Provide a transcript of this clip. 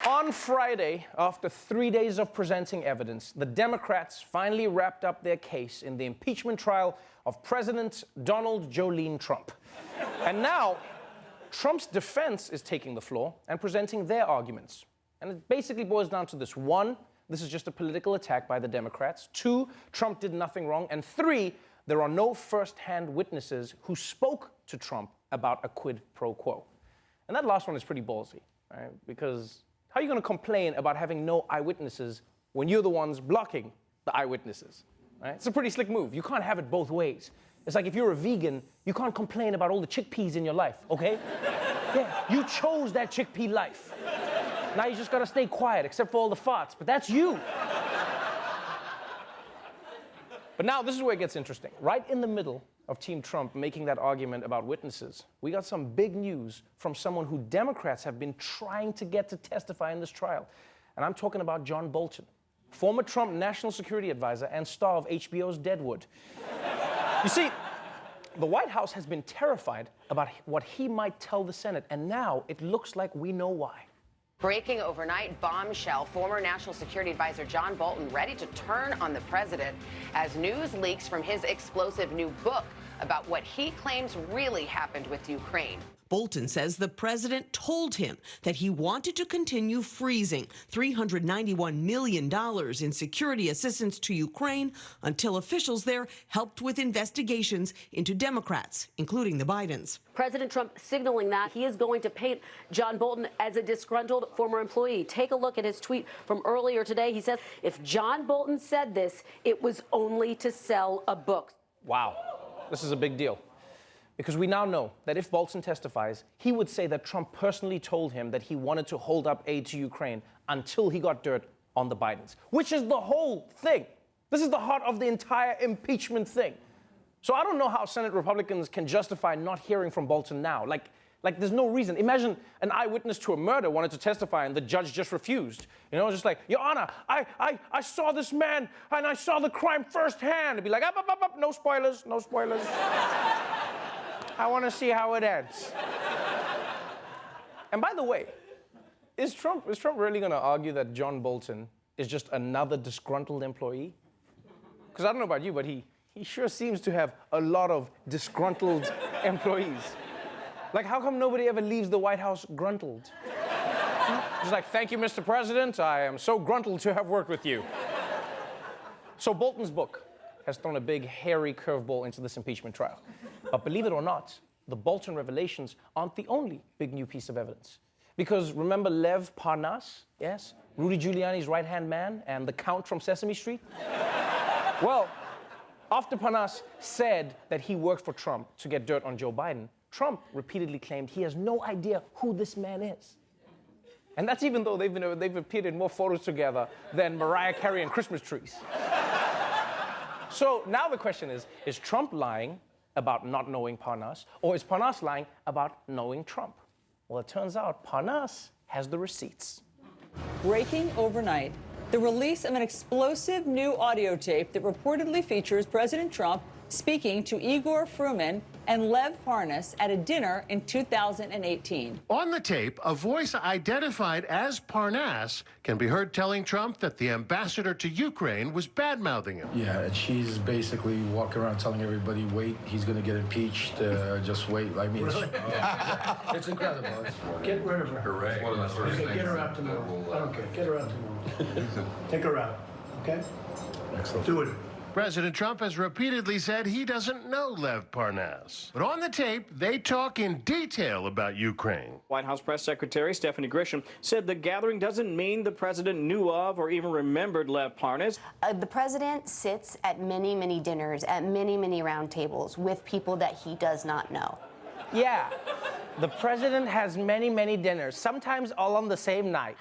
On Friday, after 3 days of presenting evidence, the Democrats finally wrapped up their case in the impeachment trial of President Donald Jolene Trump. And now, Trump's defense is taking the floor and presenting their arguments. And it basically boils down to this. 1, this is just a political attack by the Democrats. 2, Trump did nothing wrong. And 3, there are no first-hand witnesses who spoke to Trump about a quid pro quo. And that last one is pretty ballsy, right? Because how are you going to complain about having no eyewitnesses when you're the ones blocking the eyewitnesses, right? It's a pretty slick move. You can't have it both ways. It's like if you're a vegan, you can't complain about all the chickpeas in your life, okay? Yeah, you chose that chickpea life. Now you just got to stay quiet, except for all the farts, but that's you. But now this is where it gets interesting. Right in the middle of Team Trump making that argument about witnesses, we got some big news from someone who Democrats have been trying to get to testify in this trial. And I'm talking about John Bolton, former Trump national security advisor and star of HBO's Deadwood. You see, the White House has been terrified about what he might tell the Senate, and now it looks like we know why. Breaking overnight bombshell, former National Security Advisor John Bolton ready to turn on the president as news leaks from his explosive new book about what he claims really happened with Ukraine. Bolton says the president told him that he wanted to continue freezing $391 million in security assistance to Ukraine until officials there helped with investigations into Democrats, including the Bidens. President Trump signaling that he is going to paint John Bolton as a disgruntled former employee. Take a look at his tweet from earlier today. He says, if John Bolton said this, it was only to sell a book. Wow, this is a big deal. Because we now know that if Bolton testifies, he would say that Trump personally told him that he wanted to hold up aid to Ukraine until he got dirt on the Bidens, which is the whole thing. This is the heart of the entire impeachment thing. So I don't know how Senate Republicans can justify not hearing from Bolton now. Like there's no reason. Imagine an eyewitness to a murder wanted to testify and the judge just refused. You know, just like, Your Honor, I saw this man and I saw the crime firsthand. It'd be like, up, no spoilers, no spoilers. I want to see how it ends. And by the way, is Trump really going to argue that John Bolton is just another disgruntled employee? Because I don't know about you, but he sure seems to have a lot of disgruntled employees. Like, how come nobody ever leaves the White House gruntled? Just like, thank you, Mr. President. I am so gruntled to have worked with you. So Bolton's book has thrown a big, hairy curveball into this impeachment trial. But believe it or not, the Bolton revelations aren't the only big new piece of evidence. Because remember Lev Parnas? Yes? Rudy Giuliani's right-hand man and the Count from Sesame Street? Well, after Parnas said that he worked for Trump to get dirt on Joe Biden, Trump repeatedly claimed he has no idea who this man is. And that's even though they've appeared in more photos together than Mariah Carey and Christmas trees. So now the question is Trump lying about not knowing Parnas, or is Parnas lying about knowing Trump? Well, it turns out Parnas has the receipts. Breaking overnight, the release of an explosive new audio tape that reportedly features President Trump speaking to Igor Fruman and Lev Parnas at a dinner in 2018. On the tape, a voice identified as Parnas can be heard telling Trump that the ambassador to Ukraine was bad-mouthing him. Yeah, and she's basically walking around telling everybody, wait, he's going to get impeached, just wait. I mean, really? It's incredible. Get rid of her. Hooray. One of the first things. Get her out tomorrow. I don't care. Get her out tomorrow. Take her out, okay? Excellent. Do it. President Trump has repeatedly said he doesn't know Lev Parnas. But on the tape, they talk in detail about Ukraine. White House Press Secretary Stephanie Grisham said the gathering doesn't mean the president knew of or even remembered Lev Parnas. The president sits at many, many dinners, at many, many round tables with people that he does not know. Yeah, the president has many, many dinners, sometimes all on the same night.